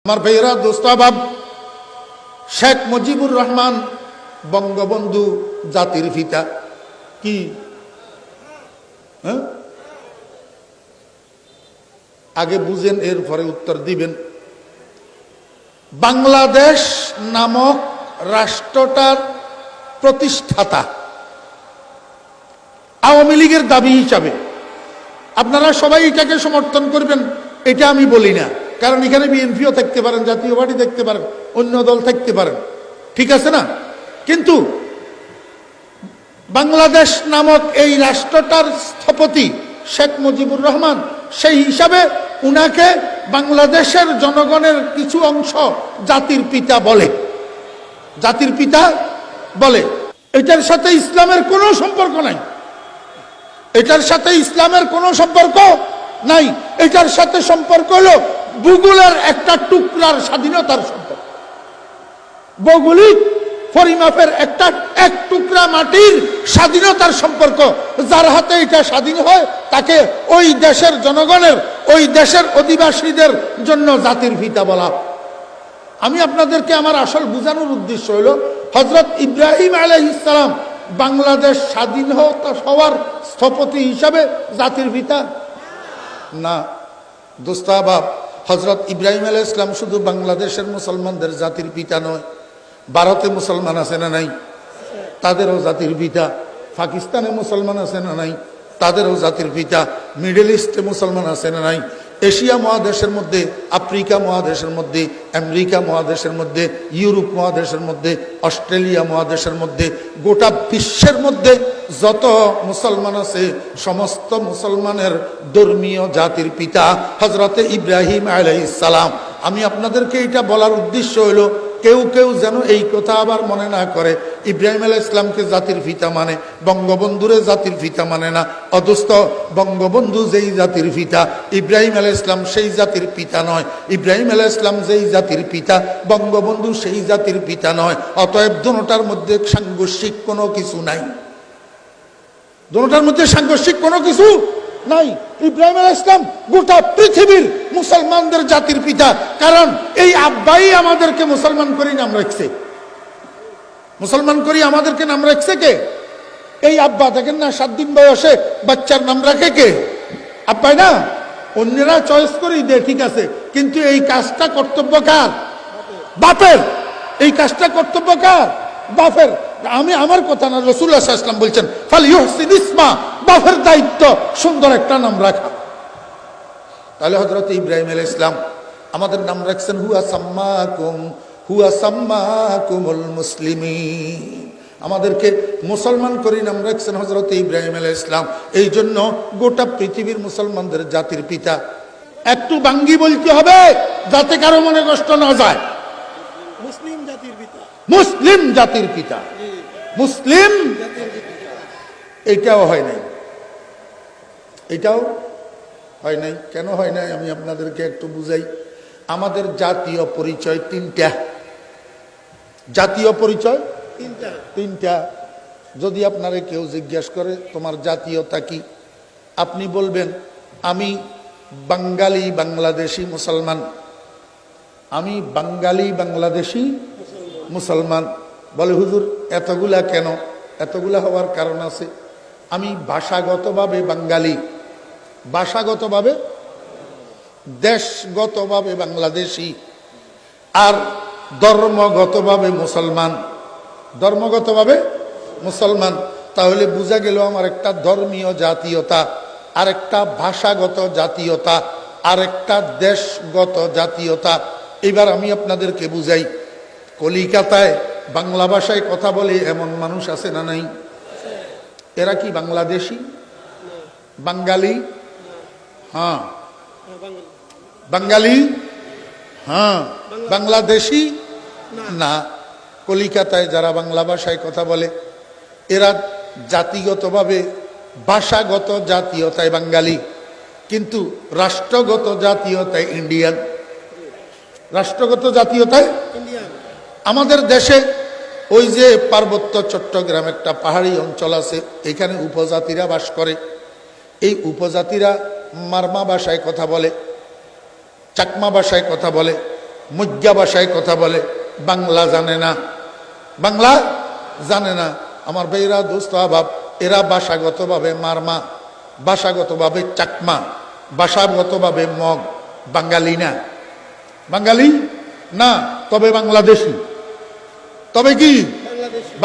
আমার ভাইয়েরা দোস্ত আহবাব, শেখ মুজিবুর রহমান বঙ্গবন্ধু জাতির পিতা। কি আগে বুঝেন, এরপরে উত্তর দিবেন। বাংলাদেশ নামক রাষ্ট্রটার প্রতিষ্ঠাতা আওয়ামী লীগের দাবি হিসাবে আপনারা সবাই এটাকে সমর্থন করবেন, এটা আমি বলি না। কারণ এখানে বিএনপিও থাকতে পারেন, জাতীয় পার্টি থাকতে পারেন, অন্য দল থাকতে পারেন, ঠিক আছে না? কিন্তু বাংলাদেশ নামক এই রাষ্ট্রটার স্থপতি শেখ মুজিবুর রহমান, সেই হিসাবে উনাকে বাংলাদেশের জনগণের কিছু অংশ জাতির পিতা বলে, জাতির পিতা বলে। এটার সাথে ইসলামের কোনো সম্পর্ক নাই, এটার সাথে ইসলামের কোনো সম্পর্ক নাই। এটার সাথে সম্পর্ক হলো ভূগোলের একটা টুকরার স্বাধীনতার সম্পর্ক, ভৌগোলিক পরিমাপের একটা এক টুকরা মাটির স্বাধীনতার সম্পর্ক। যার হাতে এটা স্বাধীন হয় তাকে ওই দেশের জনগণের, ওই দেশের অধিবাসীদের জন্য জাতির পিতা বলা। আমি আপনাদেরকে আমার আসল বোঝানোর উদ্দেশ্য হলো, হযরত ইব্রাহিম আলাইহিস সালাম বাংলাদেশ স্বাধীন হওয়ার স্থপতি হিসাবে জাতির পিতা না। দোস্ত আহবাব, হযরত ইব্রাহিম আলাইহিস সালাম শুধু বাংলাদেশের মুসলমানদের জাতির পিতা নয়, ভারতে মুসলমান আছে না নাই? তাদেরও জাতির পিতা। পাকিস্তানে মুসলমান আছে না নাই? তাদেরও জাতির পিতা। মিডল ইস্টে মুসলমান আছে না নাই? এশিয়া মহাদেশের মধ্যে, আফ্রিকা মহাদেশের মধ্যে, আমেরিকা মহাদেশের মধ্যে, ইউরোপ মহাদেশের মধ্যে, অস্ট্রেলিয়া মহাদেশের মধ্যে, গোটা বিশ্বের মধ্যে যত মুসলমান আছে সমস্ত মুসলমানের ধর্মীয় জাতির পিতা হযরতে ইব্রাহিম আলাইহিস সালাম। আমি আপনাদেরকে এটা বলার উদ্দেশ্য হলো, কেউ কেউ যেন এই কথা আবার মনে না করে ইব্রাহিম আলাইহিস সালামকে জাতির পিতা মানে, বঙ্গবন্ধুরে জাতির পিতা মানে না। অথচ বঙ্গবন্ধু যেই জাতির পিতা, ইব্রাহিম আলাইহিস সালাম সেই জাতির পিতা নয়। ইব্রাহিম আলাইহিস সালাম যেই জাতির পিতা, বঙ্গবন্ধু সেই জাতির পিতা নয়। অতএব দুটোটার মধ্যে সাংঘর্ষিক কোনো কিছু নাই, দুটোটার মধ্যে সাংঘর্ষিক কোনো কিছু নাই। ইব্রাহিম আলাইহিস সালাম গোটা পৃথিবীর মুসলমানদের জাতির পিতা, কারণ এই আব্বাই আমাদেরকে মুসলমান করি নাম রাখছে। মুসলমান করি আমাদেরকে নাম রাখছে কে? এই আব্বা। দেখেন না, 7 দিন বয়সে বাচ্চার নাম রাখে কে? আব্বাই না। অন্যরা চয়েস করেই দে, ঠিক আছে, কিন্তু এই কাজটা কর্তব্য কার? বাপের। এই কাজটা কর্তব্য কার? বাপের। আমি আমার কথা না, রাসূলুল্লাহ সাল্লাল্লাহু আলাইহি ওয়াসাল্লাম বলছেন, ফালইউহসিন ইসমা, বাপের দায়িত্ব সুন্দর একটা নাম রাখা। তাহলে হযরত ইব্রাহিম আলাইহিস সালাম আমাদের নাম রাখছেন হুয়া সাম্মাকুমুল মুসলিমিন। আমাদেরকে মুসলমান করে নাম রাখছেন হযরত ইব্রাহিম আলাইহিস সালাম। এই জন্য গোটা পৃথিবীর মুসলমানদের জাতির পিতা। একটু বাঙ্গি বলতে হবে যাতে কারো মনে কষ্ট না যায়। মুসলিম জাতির পিতা, মুসলিম জাতির পিতা, মুসলিম জাতির পিতা। এইটাও হয় নাই, এটাও হয় নাই। কেন হয় নাই আমি আপনাদেরকে একটু বুঝাই। আমাদের জাতীয় পরিচয় 3টা। জাতীয় পরিচয় 3টা। যদি আপনারে কেউ জিজ্ঞাসা করে তোমার জাতীয়তা কি, আপনি বলবেন আমি বাঙালি বাংলাদেশি মুসলমান। আমি বাঙালি বাংলাদেশি মুসলমান। বলে হুজুর এতগুলা কেন? এতগুলা হওয়ার কারণ আছে। আমি ভাষাগতভাবে বাঙালি, ভাষাগতভাবে দেশগতভাবে বাংলাদেশি, আর ধর্মগতভাবে মুসলমান। ধর্মগতভাবে মুসলমান। তাহলে বোঝা গেল আমার একটা ধর্মীয় জাতীয়তা, আর একটা ভাষাগত জাতীয়তা, আর একটা দেশগত জাতীয়তা। এবার আমি আপনাদেরকে বুঝাই। কলিকাতায় বাংলা ভাষায় কথা বলে এমন মানুষ আছে না নাই? এরা কি বাংলাদেশি? বাঙালি? হ্যাঁ। বাঙালি? হ্যাঁ। বাংলাদেশি না। কলিকাতায় যারা বাংলা ভাষায় কথা বলে এরা জাতিগতভাবে, ভাষাগত জাতীয়তায় বাঙালি, কিন্তু রাষ্ট্রগত জাতীয়তায় ইন্ডিয়ান। রাষ্ট্রগত জাতীয়তায় ইন্ডিয়ান। আমাদের দেশে ওই যে পার্বত্য চট্টগ্রাম একটা পাহাড়ি অঞ্চল আছে, এখানে উপজাতিরা বাস করে। এই উপজাতিরা মারমা ভাষায় কথা বলে, চাকমা ভাষায় কথা বলে, মুজ্জা ভাষায় কথা বলে, বাংলা জানে না, বাংলা জানে না। আমার ভাইরা, দোস্ত আবাব, এরা ভাষাগতভাবে মারমা, ভাষাগতভাবে চাকমা, ভাষাগতভাবে মগ, বাঙালি না, বাঙালি না, তবে বাংলাদেশি। তবে কি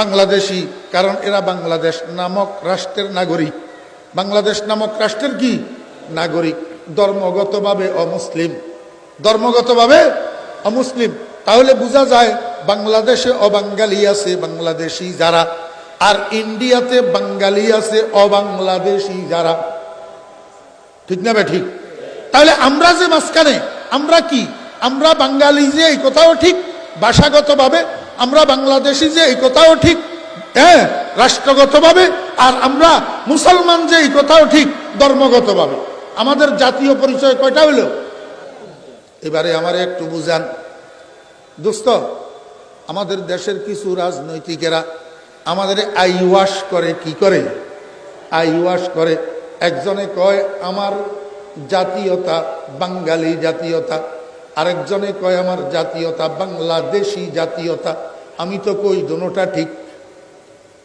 বাংলাদেশি, কারণ এরা বাংলাদেশ নামক রাষ্ট্রের নাগরিক। বাংলাদেশ নামক রাষ্ট্রের কি নাগরিক, ধর্মগতভাবে অমুসলিম, ধর্মগতভাবে অমুসলিম। তাহলে বোঝা যায় বাংলাদেশে অবাঙ্গালি আছে বাংলাদেশি যারা, আর ইন্ডিয়াতে বাঙালি আছে অবাংলাদেশি যারা। ঠিক না বে ঠিক? তাহলে আমরা যে মাঝখানে, আমরা কি, আমরা বাঙালি যে এই কথাও ঠিক ভাষাগতভাবে, আমরা বাংলাদেশি যে এই কথাও ঠিক, হ্যাঁ, রাষ্ট্রগতভাবে, আর আমরা মুসলমান যে এই কথাও ঠিক ধর্মগতভাবে। আমাদের জাতীয় পরিচয় কয়টা হইল? এবারে আমারে একটু বুঝান দোস্ত। আমাদের দেশের কিছু রাজনৈতিকেরা আমাদের আইওয়াশ করে। কি করে? আইওয়াশ করে। একজনে কয় আমার জাতীয়তা বাঙালি জাতীয়তা, আরেকজনে কয় আমার জাতীয়তা বাংলাদেশি জাতীয়তা। আমি তো কই দোনোটা ঠিক,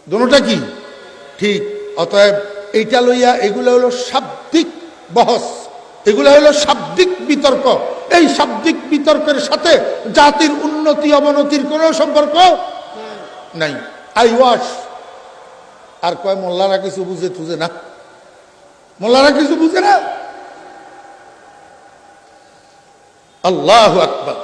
দোনোটা কি ঠিক। অতএব এইটা লইয়া এগুলো হলো শাব্দিক বহস, এগুলো হলো শাব্দিক বিতর্ক। এই শাব্দিক বিতর্কের সাথে জাতির উন্নতি অবনতির কোনো সম্পর্ক নাই। আইওয়াশ। আর কয় মোল্লারা কিছু বুঝে তুঝে না, মোল্লারা কিছু বুঝে না। আল্লাহু আকবার।